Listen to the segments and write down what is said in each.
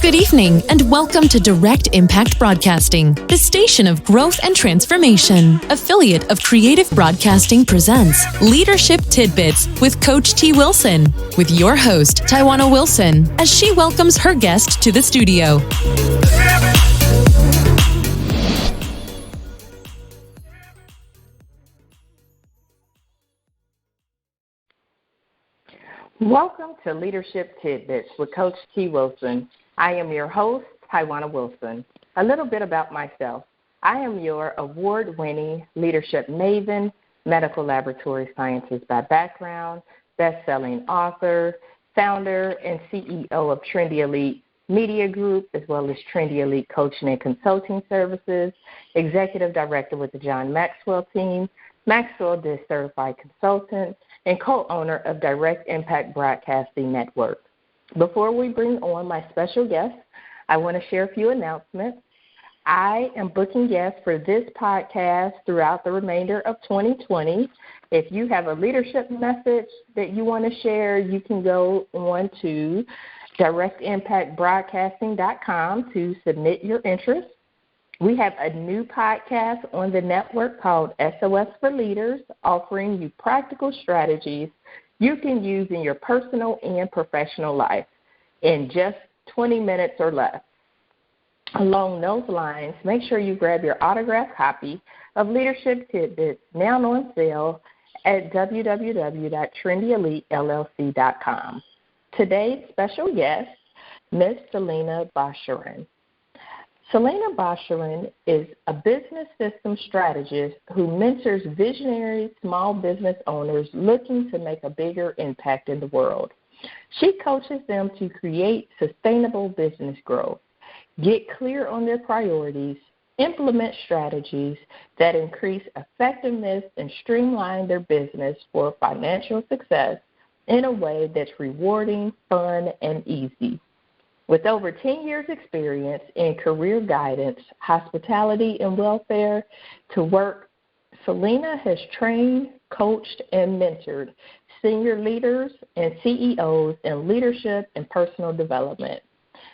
Good evening, and welcome to Direct Impact Broadcasting, the station of growth and transformation. Affiliate of Creative Broadcasting presents Leadership Tidbits with Coach T. Wilson, with your host, Tawana Wilson, as she welcomes her guest to the studio. Welcome to Leadership Tidbits with Coach T. Wilson. I am your host, Tawana Wilson. A little bit about myself. I am your award-winning leadership maven, medical laboratory scientist by background, best-selling author, founder, and CEO of Trendy Elite Media Group, as well as Trendy Elite Coaching and Consulting Services, executive director with the John Maxwell team, Maxwell Disc Certified Consultant, and co-owner of Direct Impact Broadcasting Network. Before we bring on my special guest, I want to share a few announcements. I am booking guests for this podcast throughout the remainder of 2020. If you have a leadership message that you want to share, you can go on to directimpactbroadcasting.com to submit your interest. We have a new podcast on the network called SOS for Leaders, offering you practical strategies you can use in your personal and professional life in just 20 minutes or less. Along those lines, make sure you grab your autographed copy of Leadership Tidbits, now on sale at www.trendyelitellc.com. Today's special guest, Ms. Selina Boshorin. Selina Boshorin is a business systems strategist who mentors visionary small business owners looking to make a bigger impact in the world. She coaches them to create sustainable business growth, get clear on their priorities, implement strategies that increase effectiveness, and streamline their business for financial success in a way that's rewarding, fun, and easy. With over 10 years' experience in career guidance, hospitality, and welfare to work, Selina has trained, coached, and mentored senior leaders and CEOs in leadership and personal development.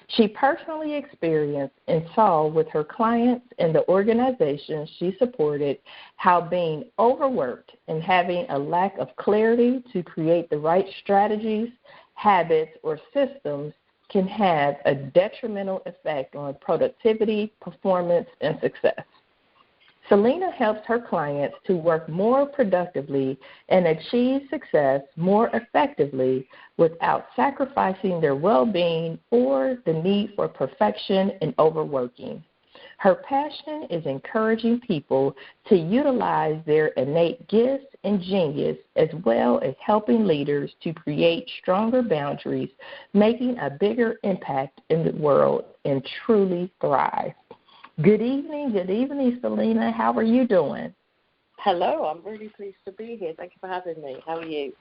She personally experienced and saw with her clients and the organizations she supported how being overworked and having a lack of clarity to create the right strategies, habits, or systems can have a detrimental effect on productivity, performance, and success. Selina helps her clients to work more productively and achieve success more effectively without sacrificing their well-being or the need for perfection and overworking. Her passion is encouraging people to utilize their innate gifts and genius, as well as helping leaders to create stronger boundaries, making a bigger impact in the world and truly thrive. Good evening, Selina. How are you doing? Hello, I'm really pleased to be here. Thank you for having me. How are you?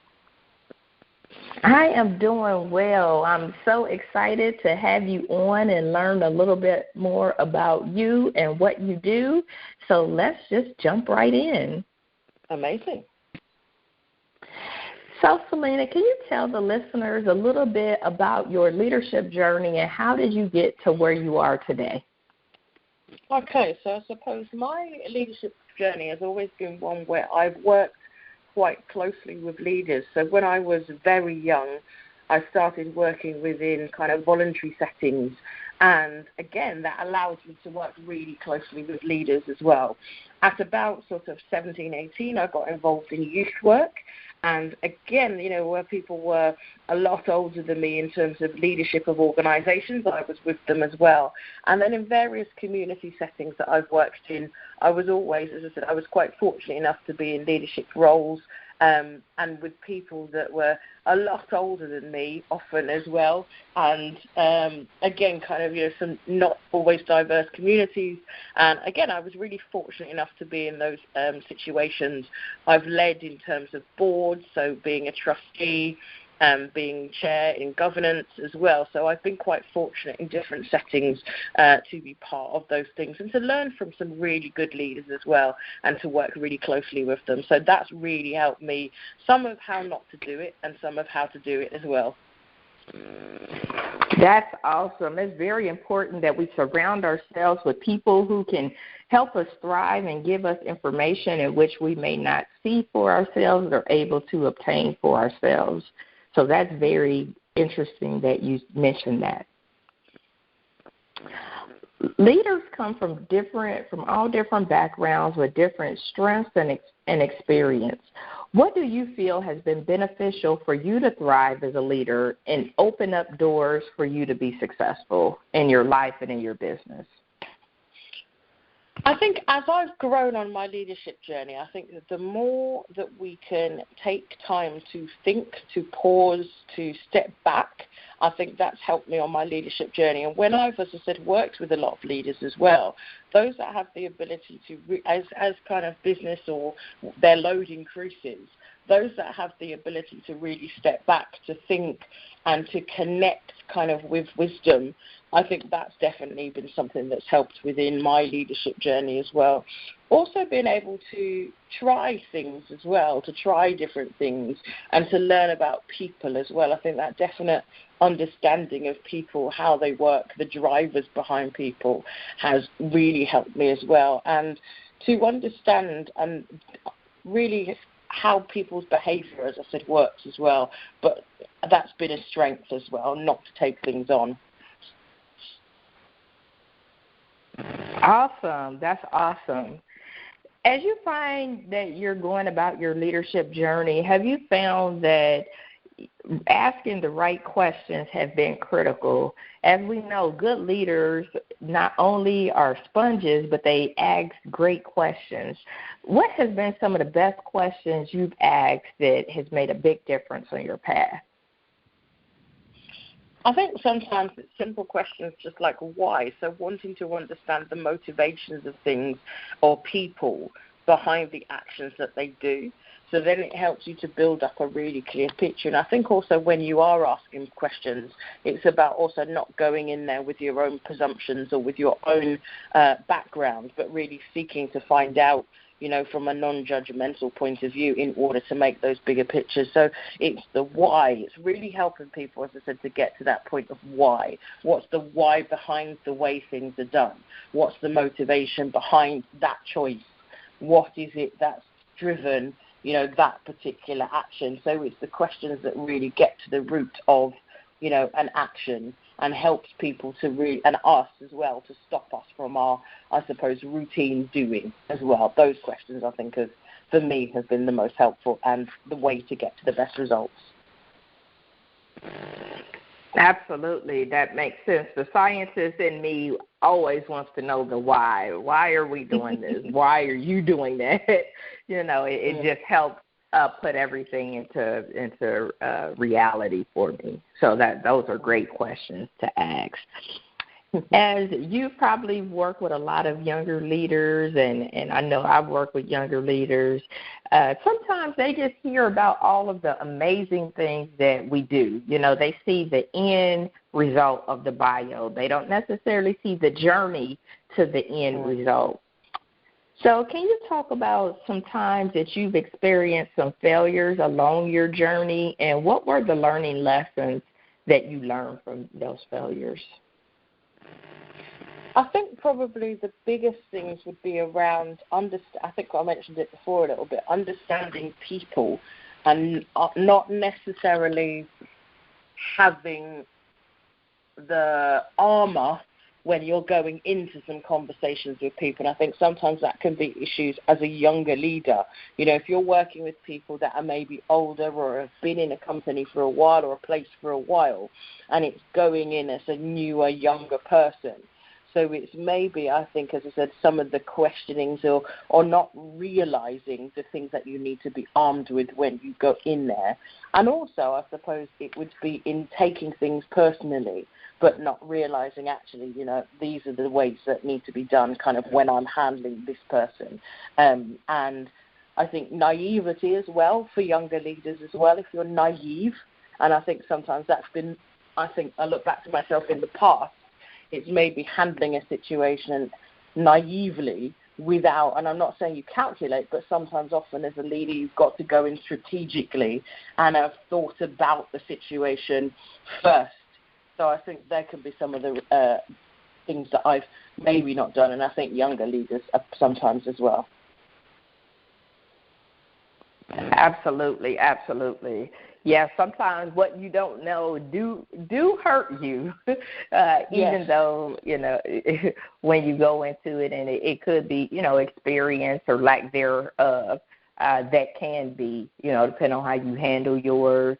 I am doing well. I'm so excited to have you on and learn a little bit more about you and what you do. So let's just jump right in. Amazing. So, Selina, can you tell the listeners a little bit about your leadership journey and how did you get to where you are today? Okay, so I suppose my leadership journey has always been one where I've worked quite closely with leaders. So when I was very young, I started working within kind of voluntary settings. And again, that allows me to work really closely with leaders as well. At about sort of 17, 18, I got involved in youth work. And again, you know, where people were a lot older than me in terms of leadership of organizations, I was with them as well. And then in various community settings that I've worked in, I was always, as I said, I was quite fortunate enough to be in leadership roles and with people that were a lot older than me often as well. And again, kind of, you know, some not always diverse communities. And again, I was really fortunate enough to be in those situations. I've led in terms of boards, so being a trustee, being chair in governance as well. So I've been quite fortunate in different settings to be part of those things and to learn from some really good leaders as well and to work really closely with them. So that's really helped me, some of how not to do it and some of how to do it as well. That's awesome. It's very important that we surround ourselves with people who can help us thrive and give us information in which we may not see for ourselves or able to obtain for ourselves. So that's very interesting that you mentioned that. Leaders come from all different backgrounds with different strengths and experience. What do you feel has been beneficial for you to thrive as a leader and open up doors for you to be successful in your life and in your business? I think as I've grown on my leadership journey, I think that the more that we can take time to think, to pause, to step back, I think that's helped me on my leadership journey. And when I've, as I said, worked with a lot of leaders as well, those that have the ability to, as kind of business or their load increases, those that have the ability to really step back, to think and to connect kind of with wisdom, I think that's definitely been something that's helped within my leadership journey as well. Also being able to try things as well, to try different things and to learn about people as well. I think that definite understanding of people, how they work, the drivers behind people has really helped me as well. And to understand and really how people's behaviour, as I said, works as well. But that's been a strength as well, not to take things on. Awesome. That's awesome. As you find that you're going about your leadership journey, have you found that asking the right questions have been critical? As we know, good leaders not only are sponges, but they ask great questions. What has been some of the best questions you've asked that has made a big difference on your path? I think sometimes it's simple questions just like why. So wanting to understand the motivations of things or people behind the actions that they do. So then it helps you to build up a really clear picture. And I think also when you are asking questions, it's about also not going in there with your own presumptions or with your own background, but really seeking to find out, you know, from a non-judgmental point of view in order to make those bigger pictures. So it's the why. It's really helping people, as I said, to get to that point of why. What's the why behind the way things are done? What's the motivation behind that choice? What is it that's driven, you know, that particular action? So it's the questions that really get to the root of, you know, an action and helps people to really, and us as well, to stop us from our, I suppose, routine doing as well. Those questions, I think, for me, have been the most helpful and the way to get to the best results. Absolutely. That makes sense. The scientist in me always wants to know the why. Why are we doing this? Why are you doing that? You know, it just helps put everything into reality for me. So those are great questions to ask. As you probably work with a lot of younger leaders, and I know I've worked with younger leaders, sometimes they just hear about all of the amazing things that we do. You know, they see the end result of the bio. They don't necessarily see the journey to the end result. So can you talk about some times that you've experienced some failures along your journey, and what were the learning lessons that you learned from those failures? I think probably the biggest things would be around, I think I mentioned it before a little bit, understanding people and not necessarily having the armor when you're going into some conversations with people. And I think sometimes that can be issues as a younger leader. You know, if you're working with people that are maybe older or have been in a company for a while or a place for a while, and it's going in as a newer, younger person. So it's maybe, I think, as I said, some of the questionings or not realizing the things that you need to be armed with when you go in there. And also, I suppose it would be in taking things personally, but not realizing actually, you know, these are the ways that need to be done kind of when I'm handling this person. And I think naivety as well for younger leaders as well, if you're naive. And I think sometimes that's been, I think I look back to myself in the past, it's maybe handling a situation naively without, and I'm not saying you calculate, but sometimes often as a leader you've got to go in strategically and have thought about the situation first So I think there could be some of the things that I've maybe not done, and I think younger leaders sometimes as well. Absolutely, absolutely. Yeah, sometimes what you don't know do hurt you, even though, when you go into it, and it could be, experience or lack thereof, that can be, depending on how you handle your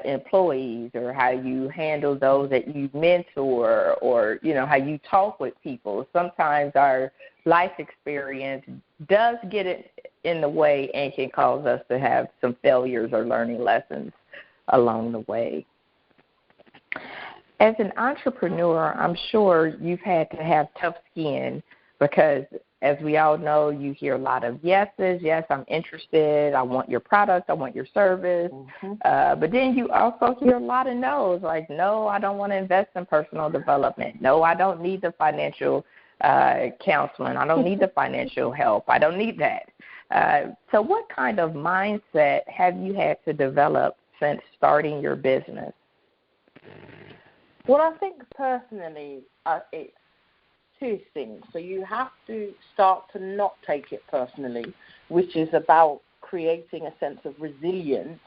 employees or how you handle those that you mentor or, how you talk with people. Sometimes our life experience does get it in the way and can cause us to have some failures or learning lessons along the way. As an entrepreneur, I'm sure you've had to have tough skin because, as we all know, you hear a lot of yeses. Yes, I'm interested. I want your product. I want your service. Mm-hmm. But then you also hear a lot of no's, like, no, I don't want to invest in personal development. No, I don't need the financial counseling. I don't need the financial help. I don't need that. So what kind of mindset have you had to develop since starting your business? Well, I think personally it's two things. So you have to start to not take it personally, which is about creating a sense of resilience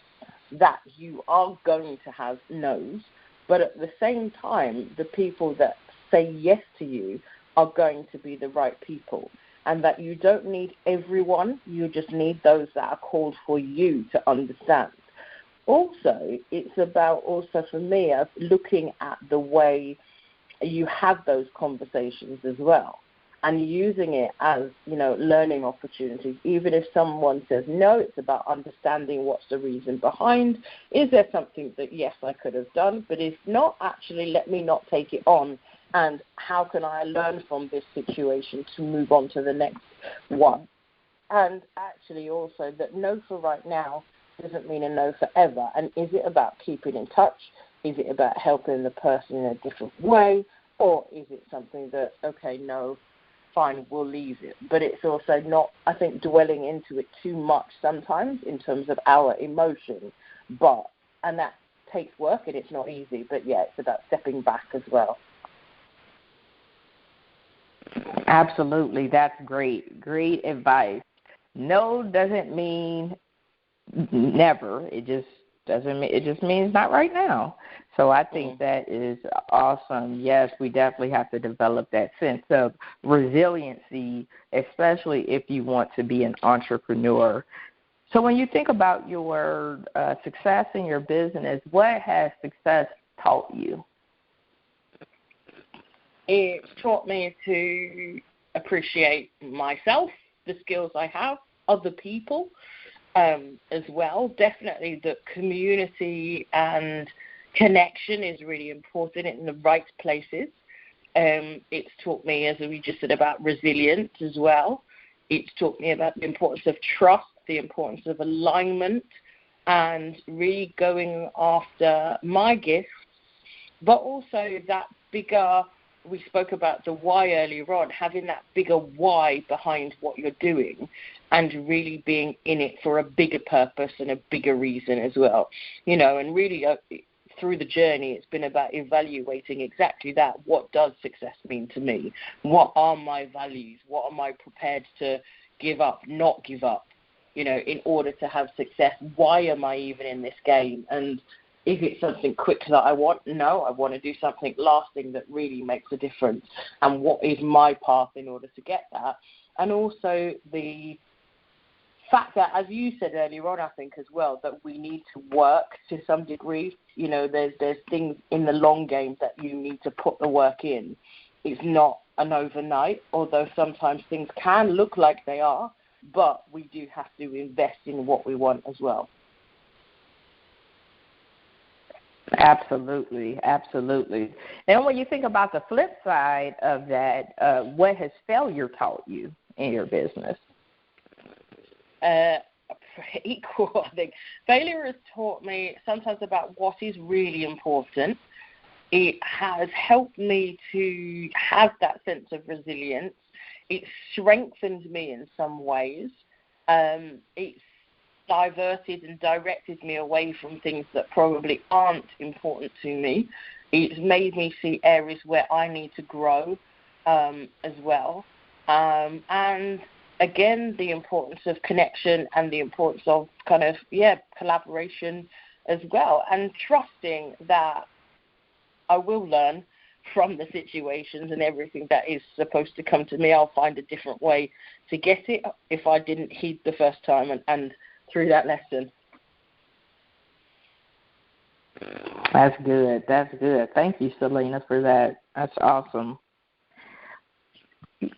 that you are going to have no's, but at the same time, the people that say yes to you are going to be the right people. And that you don't need everyone, you just need those that are called for you to understand. Also, it's about for me, looking at the way you have those conversations as well and using it as, learning opportunities. Even if someone says no, it's about understanding what's the reason behind. Is there something that, yes, I could have done, but if not, actually let me not take it on. And how can I learn from this situation to move on to the next one? And actually also that no for right now doesn't mean a no forever. And is it about keeping in touch? Is it about helping the person in a different way? Or is it something that, okay, no, fine, we'll leave it. But it's also not, I think, dwelling into it too much sometimes in terms of our emotions. And that takes work and it's not easy. But, yeah, it's about stepping back as well. Absolutely. That's great. Great advice. No doesn't mean never. It just means not right now. So I think that is awesome. Yes, we definitely have to develop that sense of resiliency, especially if you want to be an entrepreneur. So when you think about your success in your business, what has success taught you? It's taught me to appreciate myself, the skills I have, other people as well. Definitely the community and connection is really important in the right places. It's taught me, as we just said, about resilience as well. It's taught me about the importance of trust, the importance of alignment, and really going after my gifts, but also that bigger, we spoke about the why earlier on, having that bigger why behind what you're doing and really being in it for a bigger purpose and a bigger reason as well. And really through the journey, it's been about evaluating exactly that. What does success mean to me? What are my values? What am I prepared to give up, not give up, in order to have success? Why am I even in this game? And if it's something quick that I want, no, I want to do something lasting that really makes a difference. And what is my path in order to get that? And also the fact that, as you said earlier on, I think as well, that we need to work to some degree. There's things in the long game that you need to put the work in. It's not an overnight, although sometimes things can look like they are, but we do have to invest in what we want as well. Absolutely, absolutely. And when you think about the flip side of that, what has failure taught you in your business? Equal, I think. Failure has taught me sometimes about what is really important. It has helped me to have that sense of resilience. It's strengthened me in some ways. It's diverted and directed me away from things that probably aren't important to me. it's made me see areas where I need to grow as well. And again, the importance of connection and the importance of collaboration as well, and trusting that I will learn from the situations, and everything that is supposed to come to me, I'll find a different way to get it if I didn't heed the first time and through that lesson. That's good. Thank you, Selina, for that. That's awesome.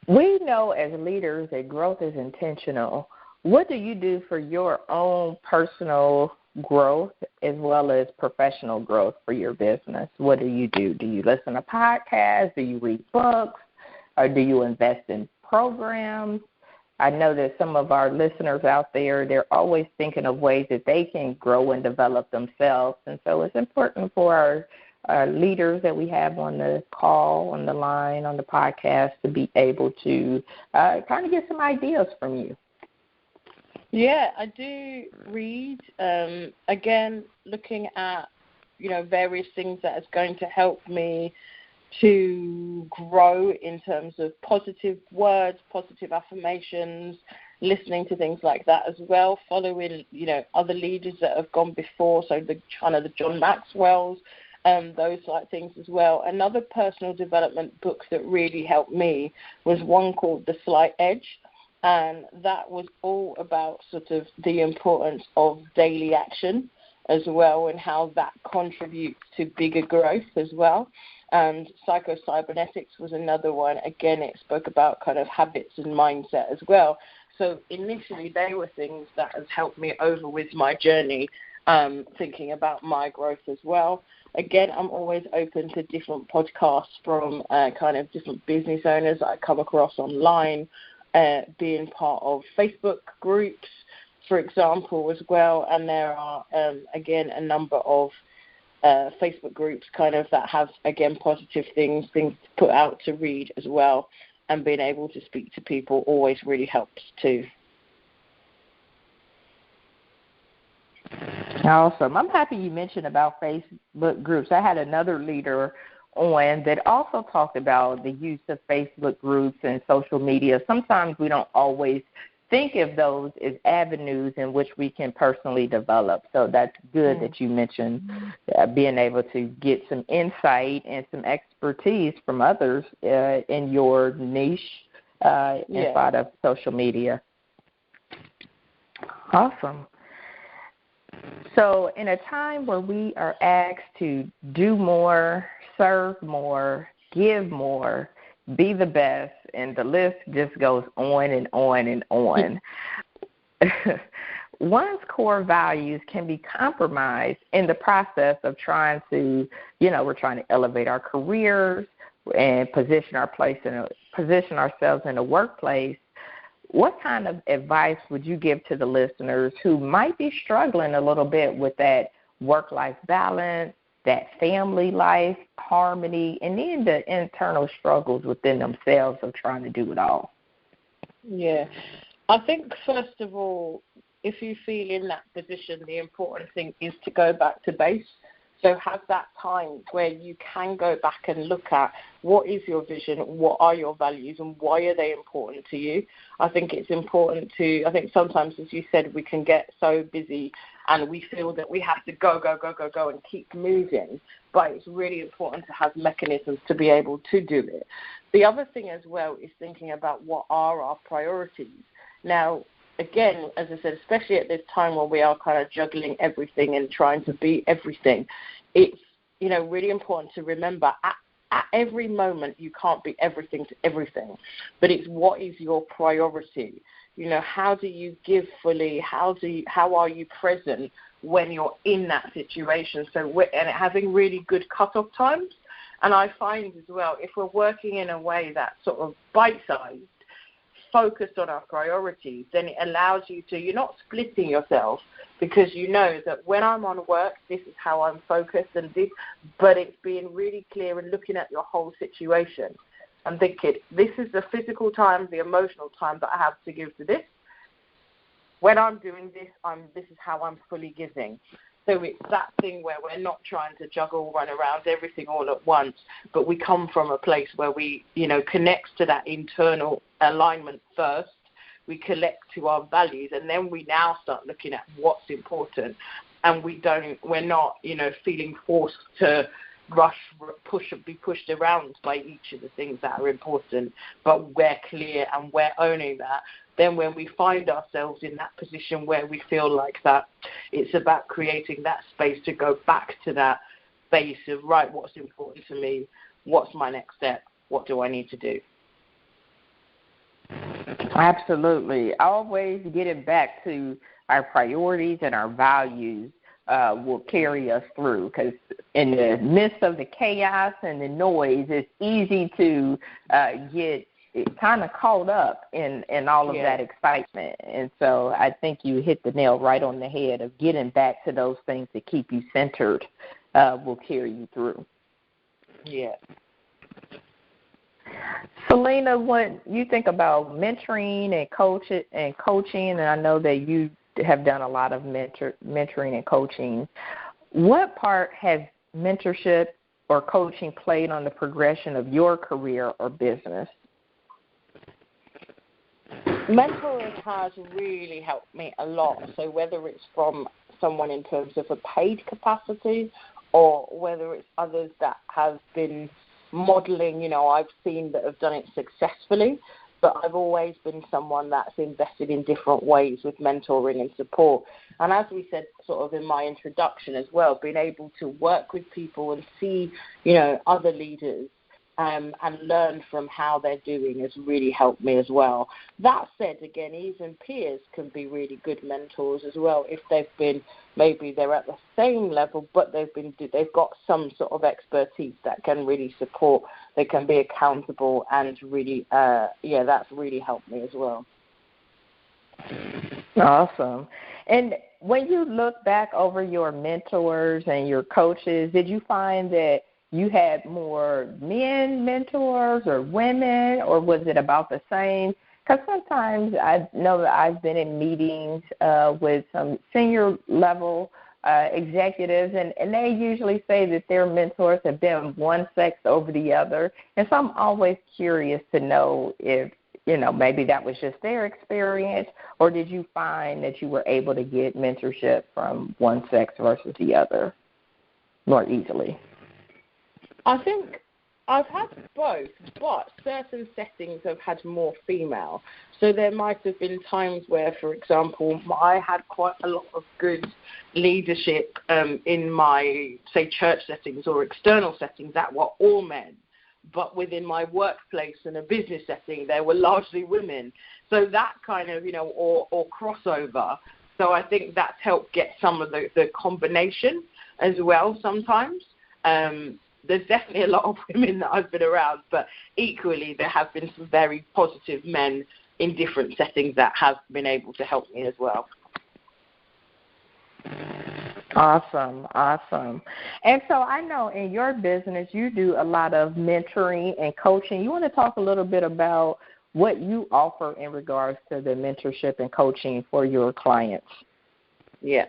We know as leaders that growth is intentional. What do you do for your own personal growth as well as professional growth for your business? What do you do? Do you listen to podcasts? Do you read books? Or do you invest in programs? I know that some of our listeners out there, they're always thinking of ways that they can grow and develop themselves. And so it's important for our leaders that we have on the call, on the line, on the podcast to be able to kind of get some ideas from you. Yeah, I do read. Again, looking at, various things that is going to help me to grow in terms of positive words, positive affirmations, listening to things like that as well, following, other leaders that have gone before, so the John Maxwell's, those like things as well. Another personal development book that really helped me was one called The Slight Edge, and that was all about sort of the importance of daily action as well, and how that contributes to bigger growth as well. And Psycho-Cybernetics was another one. Again, it spoke about kind of habits and mindset as well. So initially, they were things that has helped me over with my journey, thinking about my growth as well. Again, I'm always open to different podcasts from kind of different business owners that I come across online, being part of Facebook groups, for example, as well. And there are, again, a number of Facebook groups kind of that have, again, positive things to put out to read as well. And being able to speak to people always really helps too. Awesome. I'm happy you mentioned about Facebook groups. I had another leader on that also talked about the use of Facebook groups and social media. Sometimes we don't always think of those as avenues in which we can personally develop. So that's good that you mentioned being able to get some insight and some expertise from others in your niche inside of social media. Awesome. So in a time where we are asked to do more, serve more, give more, be the best, and the list just goes on and on and on. One's core values can be compromised in the process of trying to, we're trying to elevate our careers and position ourselves in the workplace. What kind of advice would you give to the listeners who might be struggling a little bit with that work-life balance, that family life, harmony, and then the internal struggles within themselves of trying to do it all? Yeah. I think, first of all, if you feel in that position, the important thing is to go back to base. So have that time where you can go back and look at what is your vision, what are your values, and why are they important to you. I think it's important I think sometimes, as you said, we can get so busy and we feel that we have to go and keep moving. But it's really important to have mechanisms to be able to do it. The other thing as well is thinking about what are our priorities. Now, again, as I said, especially at this time when we are kind of juggling everything and trying to be everything, it's, really important to remember at every moment you can't be everything to everything, but it's what is your priority. How do you give fully? How are you present when you're in that situation? And having really good cutoff times. And I find as well, if we're working in a way that's sort of bite-sized, focused on our priorities, then it allows you to, you're not splitting yourself, because you know that when I'm on work, this is how I'm focused, but it's being really clear and looking at your whole situation and thinking, this is the physical time, the emotional time that I have to give to this. When I'm doing this, this is how I'm fully giving. So it's that thing where we're not trying to juggle, run around everything all at once, but we come from a place where we, connect to that internal alignment first. We collect to our values, and then we now start looking at what's important. And we're not, feeling forced to be pushed around by each of the things that are important, but we're clear and we're owning that. Then when we find ourselves in that position where we feel like that, it's about creating that space to go back to that base of, right, what's important to me? What's my next step? What do I need to do? Absolutely. Always getting back to our priorities and our values will carry us through, because in the midst of the chaos and the noise, it's easy to get kind of caught up in all of that excitement. And so I think you hit the nail right on the head of getting back to those things that keep you centered will carry you through. Yeah. Selina, when you think about mentoring and coaching, and I know that you have done a lot of mentoring and coaching, what part has mentorship or coaching played on the progression of your career or business? Mentoring has really helped me a lot. So whether it's from someone in terms of a paid capacity, or whether it's others that have been modeling, I've seen that have done it successfully, but I've always been someone that's invested in different ways with mentoring and support. And as we said sort of in my introduction as well, being able to work with people and see, other leaders and learn from how they're doing has really helped me as well. That said, again, even peers can be really good mentors as well if maybe they're at the same level, but they've got some sort of expertise that can really support. They can be accountable, and really, that's really helped me as well. Awesome. And when you look back over your mentors and your coaches, did you find that you had more men mentors or women, or was it about the same? Because sometimes I know that I've been in meetings with some senior level executives, and they usually say that their mentors have been one sex over the other. And so I'm always curious to know if, maybe that was just their experience, or did you find that you were able to get mentorship from one sex versus the other more easily? I think I've had both, but certain settings have had more female. So there might have been times where, for example, I had quite a lot of good leadership in my, say, church settings or external settings that were all men. But within my workplace and a business setting, they were largely women. So that kind of, or crossover. So I think that's helped get some of the combination as well sometimes. There's definitely a lot of women that I've been around, but equally there have been some very positive men in different settings that have been able to help me as well. Awesome. And so I know in your business you do a lot of mentoring and coaching. You want to talk a little bit about what you offer in regards to the mentorship and coaching for your clients? Yeah.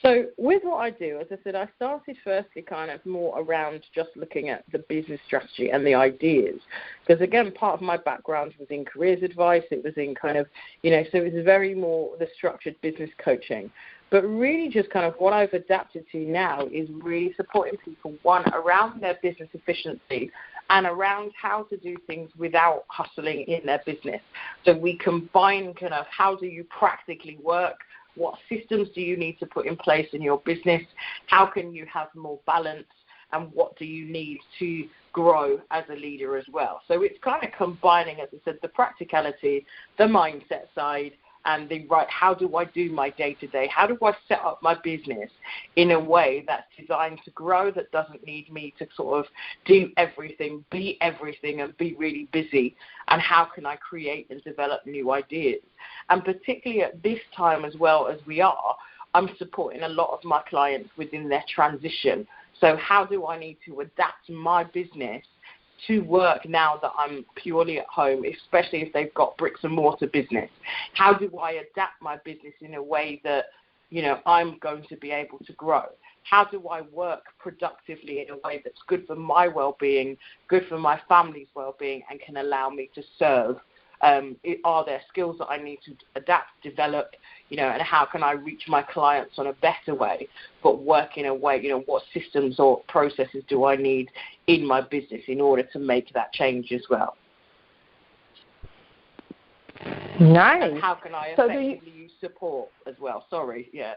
So with what I do, as I said, I started firstly kind of more around just looking at the business strategy and the ideas. Because, again, part of my background was in careers advice. It was in kind of, so it was very more the structured business coaching. But really just kind of what I've adapted to now is really supporting people, one, around their business efficiency and around how to do things without hustling in their business. So we combine kind of how do you practically work, what systems do you need to put in place in your business, how can you have more balance, and what do you need to grow as a leader as well. So it's kind of combining, as I said, the practicality, the mindset side, and the right, how do I do my day-to-day? How do I set up my business in a way that's designed to grow, that doesn't need me to sort of do everything, be everything, and be really busy? And how can I create and develop new ideas? And particularly at this time as well as we are, I'm supporting a lot of my clients within their transition. So how do I need to adapt my business to work now that I'm purely at home, especially if they've got bricks and mortar business? How do I adapt my business in a way that I'm going to be able to grow? How do I work productively in a way that's good for my well-being, good for my family's well-being, and can allow me to serve? Are there skills that I need to adapt, develop, and how can I reach my clients on a better way, but work in a way, what systems or processes do I need in my business in order to make that change as well? Nice. And how can I effectively use support as well? Sorry, yeah.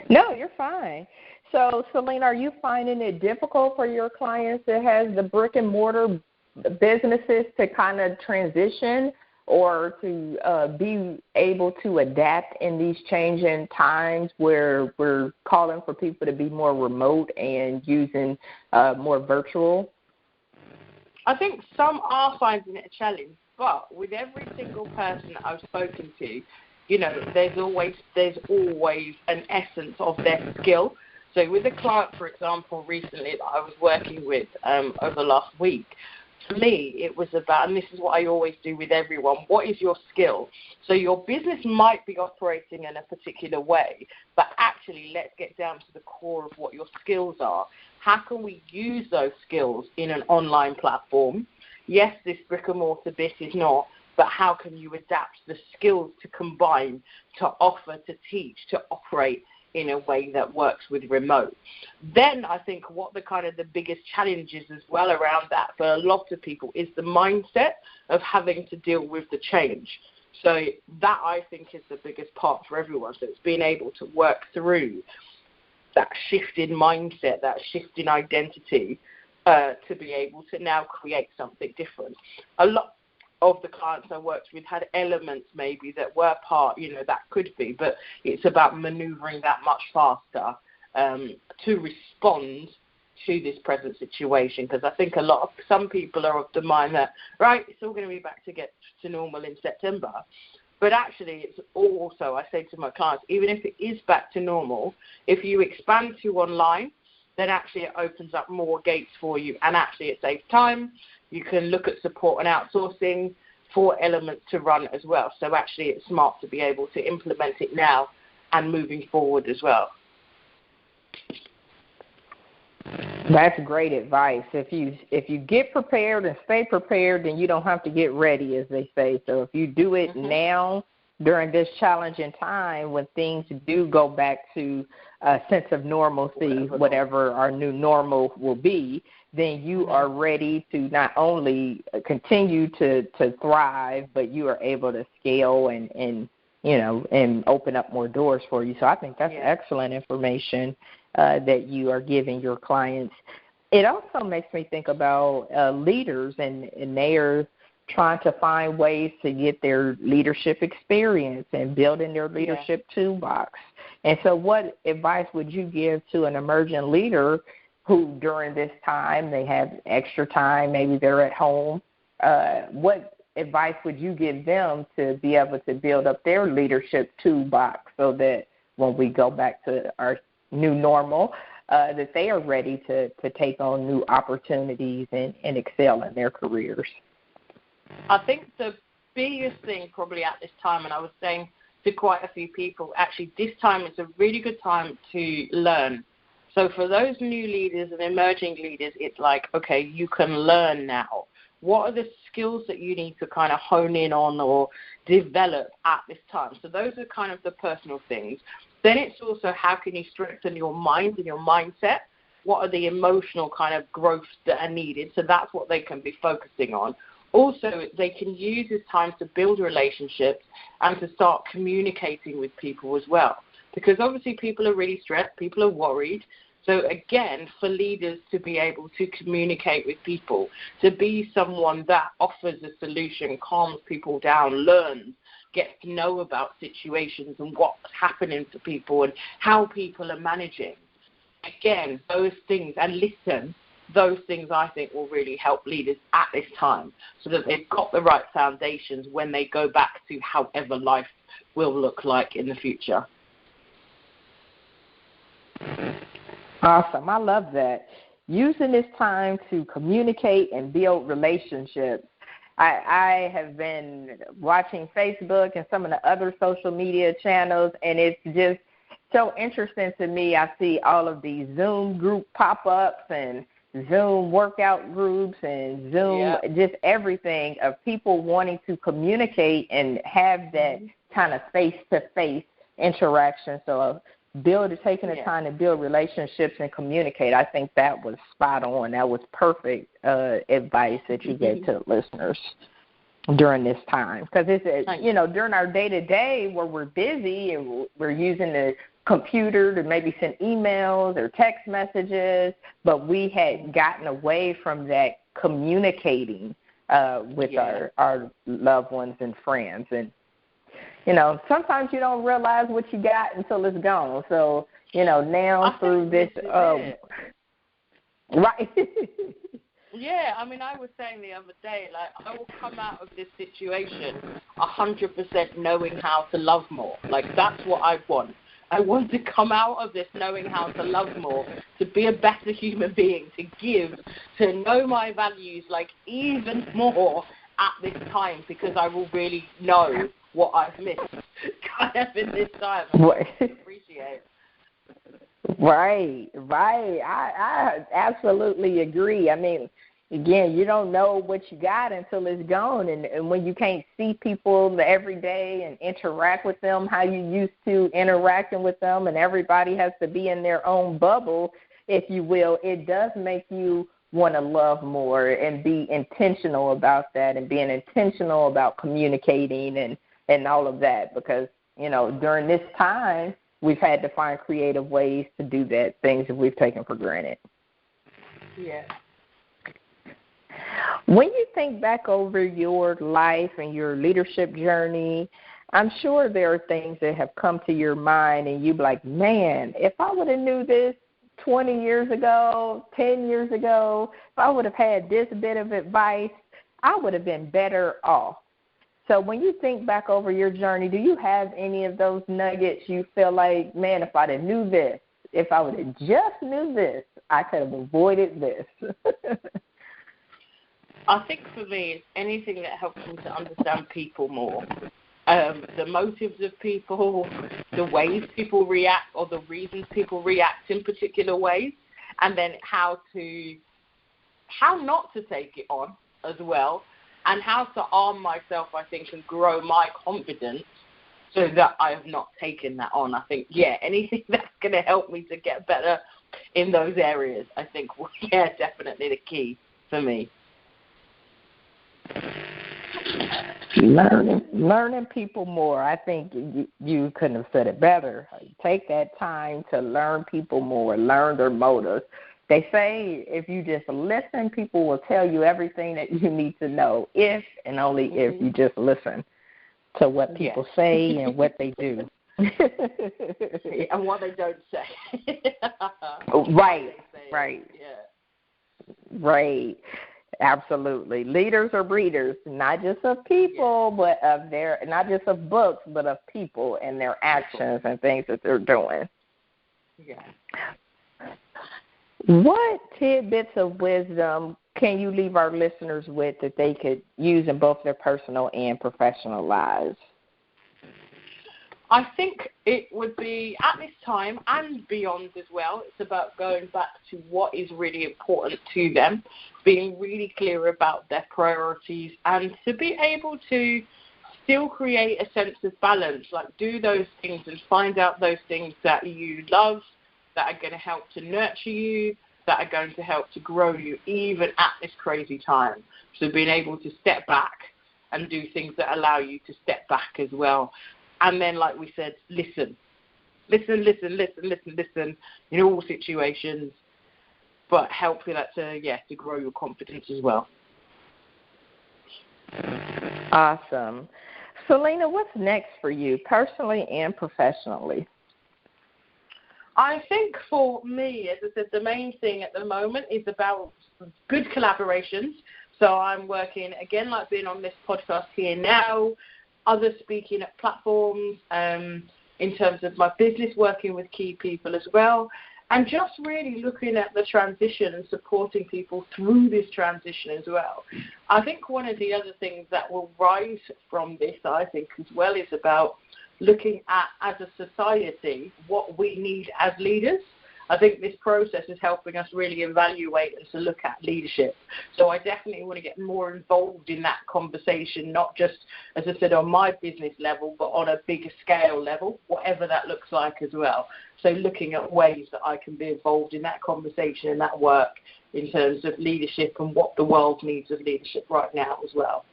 No, you're fine. So, Selina, are you finding it difficult for your clients that has the brick and mortar businesses to kind of transition or to be able to adapt in these changing times where we're calling for people to be more remote and using more virtual? I think some are finding it a challenge, but with every single person I've spoken to, there's always an essence of their skill. So with a client, for example, recently that I was working with over the last week, for me, it was about, and this is what I always do with everyone, what is your skill? So your business might be operating in a particular way, but actually let's get down to the core of what your skills are. How can we use those skills in an online platform? Yes, this brick and mortar bit is not, but how can you adapt the skills to combine, to offer, to teach, to operate in a way that works with remote? Then I think what the biggest challenges as well around that for a lot of people is the mindset of having to deal with the change. So that I think is the biggest part for everyone. So it's being able to work through that shift in mindset, that shift in identity, to be able to now create something different. A lot of the clients I worked with had elements maybe that were part, that could be, but it's about maneuvering that much faster to respond to this present situation, because I think some people are of the mind that, right, it's all going to be back to get to normal in September. But actually, it's also, I say to my clients, even if it is back to normal, if you expand to online, then actually it opens up more gates for you, and actually it saves time. You can look at support and outsourcing for elements to run as well. So actually it's smart to be able to implement it now and moving forward as well. That's great advice. If you get prepared and stay prepared, then you don't have to get ready, as they say. So if you do it now during this challenging time, when things do go back to a sense of normalcy, whatever our new normal will be, then you are ready to not only continue to thrive, but you are able to scale and open up more doors for you. So I think that's excellent information that you are giving your clients. It also makes me think about leaders, and they are trying to find ways to get their leadership experience and building their leadership toolbox. And so what advice would you give to an emerging leader who during this time, they have extra time, maybe they're at home? What advice would you give them to be able to build up their leadership toolbox so that when we go back to our new normal, that they are ready to take on new opportunities and excel in their careers? I think the biggest thing probably at this time, and I was saying to quite a few people, actually this time is a really good time to learn. So for those new leaders and emerging leaders, it's like, okay, you can learn now. What are the skills that you need to kind of hone in on or develop at this time? So those are kind of the personal things. Then it's also how can you strengthen your mind and your mindset? What are the emotional kind of growths that are needed? So that's what they can be focusing on. Also, they can use this time to build relationships and to start communicating with people as well. Because obviously people are really stressed, people are worried. So again, for leaders to be able to communicate with people, to be someone that offers a solution, calms people down, learns, gets to know about situations and what's happening to people and how people are managing. Again, those things, and listen, those things I think will really help leaders at this time so that they've got the right foundations when they go back to however life will look like in the future. Awesome. I love that. Using this time to communicate and build relationships. I have been watching Facebook and some of the other social media channels, and it's just so interesting to me. I see all of these Zoom group pop-ups and Zoom workout groups and Zoom, just everything of people wanting to communicate and have that kind of face-to-face interaction. So taking the time to build relationships and communicate, I think that was spot on. That was perfect advice that you gave to the listeners during this time. Because it's, during our day-to-day where we're busy and we're using the computer to maybe send emails or text messages, but we had gotten away from that communicating with our loved ones and friends. And sometimes you don't realize what you got until it's gone. So, now through this, right. Yeah, I mean, I was saying the other day, like, I will come out of this situation 100% knowing how to love more. Like, that's what I want. I want to come out of this knowing how to love more, to be a better human being, to give, to know my values, like, even more at this time, because I will really know what I've missed kind of in this time. I appreciate it. Right. I absolutely agree. I mean, again, you don't know what you got until it's gone. And when you can't see people every day and interact with them how you used to interacting with them, and everybody has to be in their own bubble, if you will, it does make you want to love more and be intentional about that and being intentional about communicating and all of that. Because, during this time, we've had to find creative ways to do that, things that we've taken for granted. Yeah. When you think back over your life and your leadership journey, I'm sure there are things that have come to your mind and you're like, man, if I would have knew this 20 years ago, 10 years ago, if I would have had this bit of advice, I would have been better off. So when you think back over your journey, do you have any of those nuggets you feel like, man, if I'd have knew this, if I would have just knew this, I could have avoided this? I think for me, it's anything that helps me to understand people more. The motives of people, the ways people react, or the reasons people react in particular ways, and then how not to take it on as well, and how to arm myself, I think, and grow my confidence so that I have not taken that on. I think, anything that's going to help me to get better in those areas, I think, definitely the key for me. Learning people more. I think you couldn't have said it better. Take that time to learn people more, learn their motives. They say if you just listen, people will tell you everything that you need to know, if and only if you just listen to what people say and what they do. And what they don't say. Right. Yeah. Right. Absolutely. Leaders are breeders, not just of people, but of not just of books, but of people and their actions and things that they're doing. Yeah. What tidbits of wisdom can you leave our listeners with that they could use in both their personal and professional lives? I think it would be, at this time and beyond as well, it's about going back to what is really important to them, being really clear about their priorities, and to be able to still create a sense of balance, like do those things and find out those things that you love, that are going to help to nurture you, that are going to help to grow you even at this crazy time. So being able to step back and do things that allow you to step back as well. And then, like we said, listen in all situations, but help you to grow your confidence as well. Awesome. Selina, what's next for you, personally and professionally? I think for me, as I said, the main thing at the moment is about good collaborations. So I'm working, again, like being on this podcast here now, other speaking at platforms, in terms of my business, working with key people as well, and just really looking at the transition and supporting people through this transition as well. I think one of the other things that will rise from this, I think, as well, is about looking at, as a society, what we need as leaders. I think this process is helping us really evaluate and to look at leadership. So I definitely want to get more involved in that conversation, not just, as I said, on my business level, but on a bigger scale level, whatever that looks like as well. So looking at ways that I can be involved in that conversation and that work in terms of leadership and what the world needs of leadership right now as well.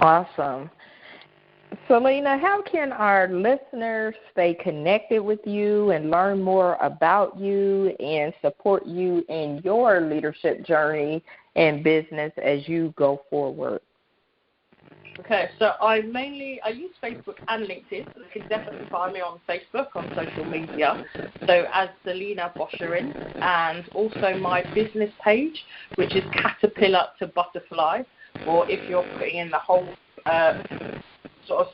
Awesome. Selina, how can our listeners stay connected with you and learn more about you and support you in your leadership journey and business as you go forward? Okay, so I use Facebook and LinkedIn. So you can definitely find me on Facebook, on social media, so as Selina Boshorin, and also my business page, which is Caterpillar to Butterfly, or if you're putting in the whole sort of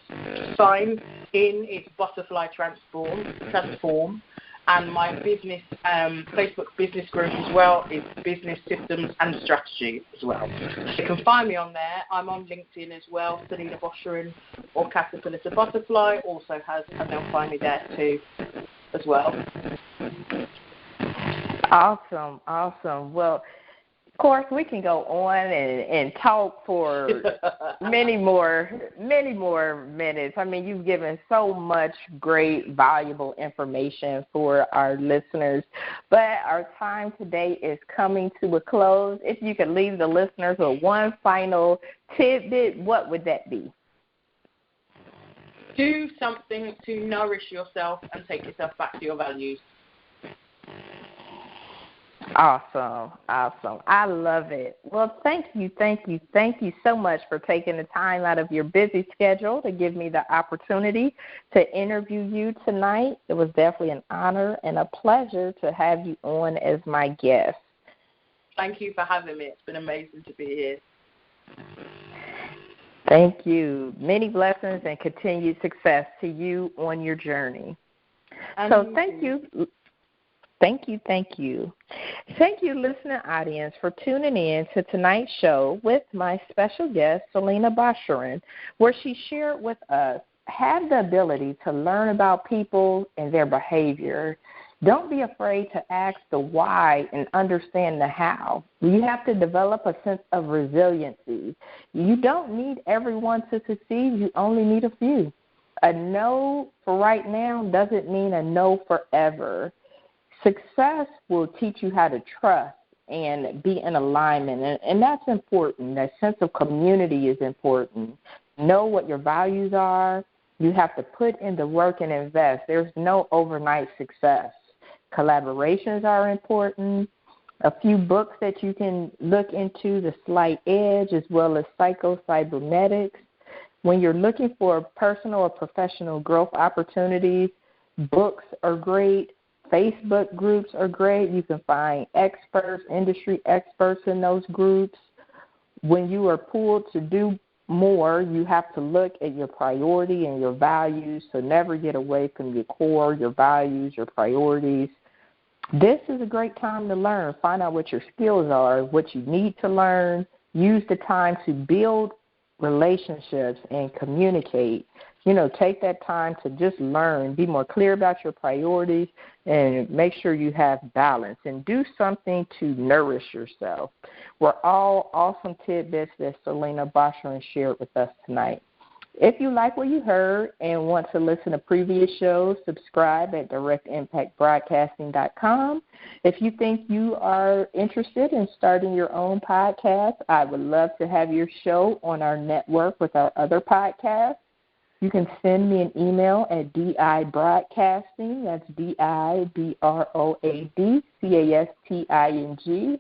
sign in, it's Butterfly Transform, and my business Facebook business group as well is Business Systems and Strategist as well. So you can find me on there. I'm on LinkedIn as well, Selina Boshorin, or Caterpillar to Butterfly also has, and they'll find me there too as well. Awesome. Well, of course, we can go on and talk for many more minutes. I mean, you've given so much great, valuable information for our listeners. But our time today is coming to a close. If you could leave the listeners with one final tidbit, what would that be? Do something to nourish yourself and take yourself back to your values. Awesome. I love it. Well, thank you so much for taking the time out of your busy schedule to give me the opportunity to interview you tonight. It was definitely an honor and a pleasure to have you on as my guest. Thank you for having me. It's been amazing to be here. Thank you. Many blessings and continued success to you on your journey. So thank you. Thank you. Thank you, listening audience, for tuning in to tonight's show with my special guest, Selina Boshorin, where she shared with us, have the ability to learn about people and their behavior. Don't be afraid to ask the why and understand the how. You have to develop a sense of resiliency. You don't need everyone to succeed. You only need a few. A no for right now doesn't mean a no forever. Success will teach you how to trust and be in alignment, and that's important. That sense of community is important. Know what your values are. You have to put in the work and invest. There's no overnight success. Collaborations are important. A few books that you can look into, The Slight Edge, as well as Psycho-Cybernetics. When you're looking for personal or professional growth opportunities, books are great. Facebook groups are great. You can find experts, industry experts in those groups. When you are pulled to do more, you have to look at your priority and your values, so never get away from your core, your values, your priorities. This is a great time to learn. Find out what your skills are, what you need to learn. Use the time to build relationships and communicate. Take that time to just learn, be more clear about your priorities, and make sure you have balance. And do something to nourish yourself. We're all awesome tidbits that Selina Boshorin shared with us tonight. If you like what you heard and want to listen to previous shows, subscribe at directimpactbroadcasting.com. If you think you are interested in starting your own podcast, I would love to have your show on our network with our other podcasts. You can send me an email at dibroadcasting, that's dibroadcasting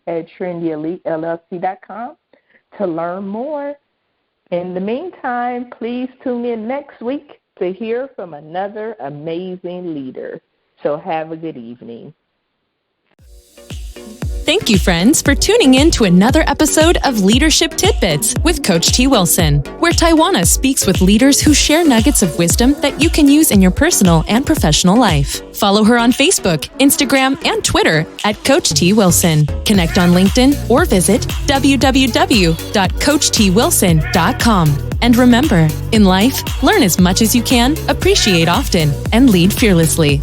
@TrendyEliteLLC.com to learn more. In the meantime, please tune in next week to hear from another amazing leader. So have a good evening. Thank you, friends, for tuning in to another episode of Leadership Tidbits with Coach T. Wilson, where Taiwana speaks with leaders who share nuggets of wisdom that you can use in your personal and professional life. Follow her on Facebook, Instagram, and Twitter at Coach T. Wilson. Connect on LinkedIn or visit www.coachtwilson.com. And remember, in life, learn as much as you can, appreciate often, and lead fearlessly.